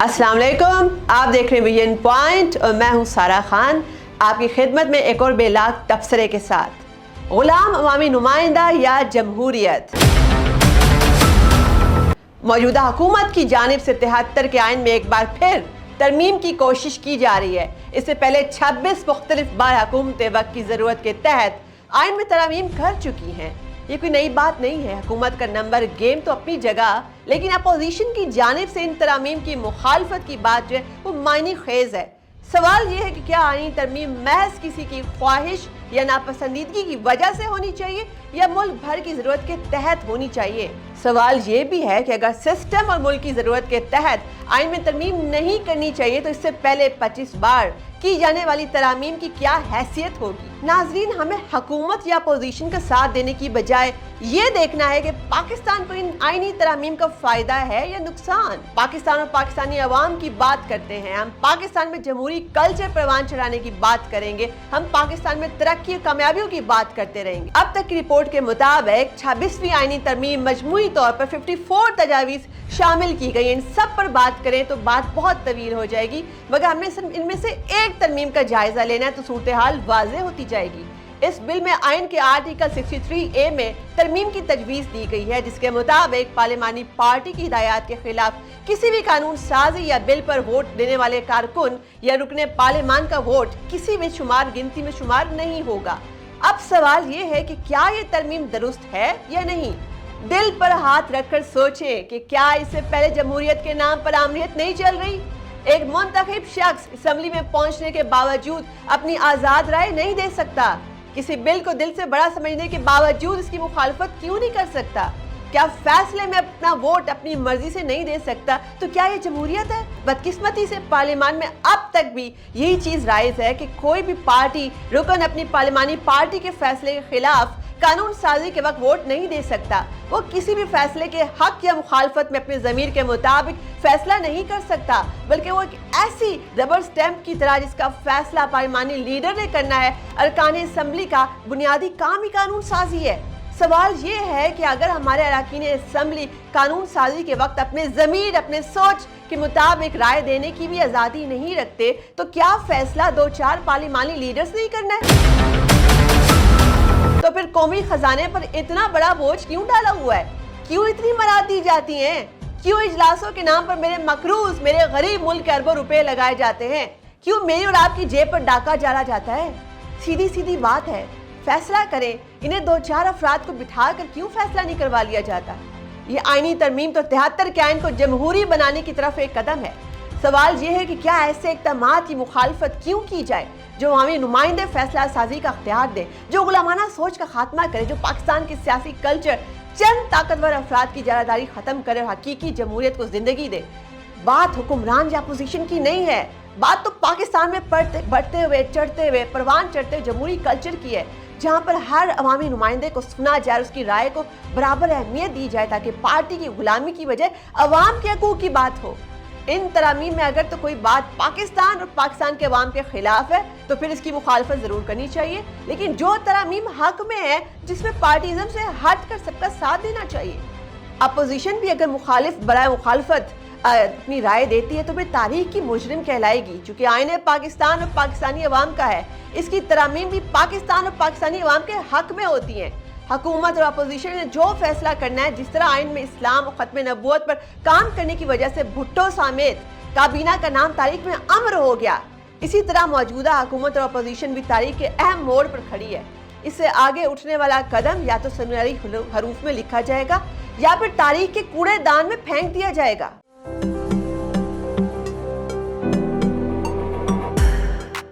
अस्सलाम वालेकुम, आप देख रहे हैं विजन पॉइंट और मैं हूं सारा खान आपकी खिदमत में एक और बेलाग तबसरे के साथ। गुलाम अवामी नुमाइंदा या जमहूरियत। मौजूदा हुकूमत की जानिब से 73 के आइन में एक बार फिर तरमीम की कोशिश की जा रही है। इससे पहले 26 मुख्तलिफ बार हुकूमत वक्त की ज़रूरत के तहत आइन में तरमीम कर चुकी हैं। ये कोई नई बात नहीं है। हुकूमत का नंबर गेम तो अपनी जगह, लेकिन अपोजिशन की जानिब से इन तरामीम की मुखालफत की बात जो है वो मायने खेज है। सवाल ये है कि क्या आईनी तरमीम महज किसी की ख्वाहिश या नापसंदीदगी की वजह से होनी चाहिए या मुल्क भर की ज़रूरत के तहत होनी चाहिए। सवाल ये भी है कि अगर सिस्टम और मुल्क की ज़रूरत के तहत आइन में तरमीम नहीं करनी चाहिए तो इससे पहले 25 बार की जाने वाली तरामीम की क्या हैसियत होगी। नाजरीन, हमें हुकूमत या अपोजिशन का साथ देने की बजाय ये देखना है कि पाकिस्तान को इन आईनी तरामीम का फायदा है या नुकसान। पाकिस्तान और पाकिस्तानी अवाम की बात करते हैं, हम पाकिस्तान में जमहूरी कल्चर परवान चढ़ाने की बात करेंगे, हम पाकिस्तान में तरक्की और कामयाबियों की बात करते रहेंगे। अब तक की रिपोर्ट के मुताबिक 26वीं आईनी तरमीम मजमूई तौर पर 54 तजावीज़ शामिल की गई। इन सब पर बात करें तो बात बहुत तवील हो जाएगी, मगर हमें सिर्फ इनमें से एक तरमीम का जायजा लेना है तो सूरत हाल वाज़ेह होती जाएगी। इस बिल में आइन के आर्टिकल 63A में तरमीम की तजवीज़ दी गई है, जिसके मुताबिक पार्लिमानी पार्टी की हिदायत के खिलाफ किसी भी कानून साजी या बिल पर वोट देने वाले कारकुन या रुकने पार्लिमान का वोट किसी भी शुमार गिनती में शुमार नहीं होगा। अब सवाल ये है कि क्या ये तरमीम दुरुस्त है या नहीं। दिल पर हाथ रखकर सोचें कि क्या इससे पहले जमहूरियत के नाम पर आमरीत नहीं चल रही। एक मुंतखब शख्स असेंबली में पहुंचने के बावजूद अपनी आज़ाद राय नहीं दे सकता। किसी बिल को दिल से बड़ा समझने के बावजूद इसकी मुखालफत क्यों नहीं कर सकता। क्या फैसले में अपना वोट अपनी मर्जी से नहीं दे सकता तो क्या ये जमहूरियत है। बदकिस्मती से पार्लियामान में अब तक भी यही चीज राइज है कि कोई भी पार्टी रुकन अपनी पार्लिमानी पार्टी के फैसले के खिलाफ कानून साजी के वक्त वोट नहीं दे सकता। वो किसी भी फैसले के हक या मुखालफत में अपने ज़मीर के मुताबिक फैसला नहीं कर सकता, बल्कि वो एक ऐसी रबर स्टैंप की तरह जिसका फैसला पार्लिमानी लीडर ने करना है। अरकान असेंबली का बुनियादी काम ही कानून साजी है। सवाल ये है कि अगर हमारे अरकान असेंबली कानून साजी के वक्त अपने ज़मीर अपने सोच के मुताबिक राय देने की भी आज़ादी नहीं रखते तो क्या फैसला 2-4 पार्लिमानी लीडर्स नहीं करना है। तो फिर कौमी खजाने पर इतना बड़ा बोझ क्यों डाला हुआ है। क्यों इतनी मराद दी जाती हैं। क्यों इजलासों के नाम पर मेरे मकरूज मेरे गरीब मुल्क के अरबों रुपए लगाए जाते हैं। क्यों मेरी और आपकी जेब पर डाका डाला जाता है। सीधी सीधी बात है, फैसला करें। इन्हें 2-4 अफराद को बिठा कर क्यों फैसला नहीं करवा लिया जाता। ये आईनी तरमीम तो 73 के आइन को जमहूरी बनाने की तरफ एक कदम है। सवाल ये है कि क्या ऐसे इक़दामात की मुखालफत क्यों की जाए जो अवामी नुमाइंदे फैसला साजी का अख्तियार दे, जो गुलामाना सोच का खात्मा करे, जो पाकिस्तान के सियासी कल्चर चंद ताकतवर अफराद की जारादारी खत्म करे, हकीकी जमहूरियत को जिंदगी दे। बात हुक्मरान या अपोजिशन की नहीं है, बात तो पाकिस्तान में बढ़ते हुए चढ़ते हुए परवान चढ़ते हुए जमहूरी कल्चर की है, जहाँ पर हर अवामी नुमाइंदे को सुना जाए, उसकी राय को बराबर अहमियत दी जाए ताकि पार्टी की गुलामी की वजह अवाम के हकूक की बात हो। इन तरामीम में अगर तो कोई बात पाकिस्तान और पाकिस्तान के अवाम के खिलाफ है तो फिर इसकी मुखालफत जरूर करनी चाहिए, लेकिन जो तरामीम हक में है जिसमें पार्टीज़म से हट कर सबका साथ देना चाहिए। अपोजिशन भी अगर मुखालिफ बराए मुखालफत अपनी राय देती है तो फिर तारीख की मुजरिम कहलाएगी। चूंकि आईने पाकिस्तान और पाकिस्तानी अवाम का है, इसकी तरामीम भी पाकिस्तान और पाकिस्तानी अवाम के हक में होती हैं। हुकूमत और अपोजिशन ने जो फैसला करना है, जिस तरह आइन में इस्लाम और खत्म नबूवत पर काम करने की वजह से भुट्टो समेत काबीना का नाम तारीख में अमर हो गया, इसी तरह मौजूदा हुकूमत और अपोजिशन भी तारीख के अहम मोड़ पर खड़ी है। इससे आगे उठने वाला कदम या तो सुनहरी हरूफ में लिखा जाएगा या फिर तारीख के कूड़ेदान में फेंक दिया जाएगा।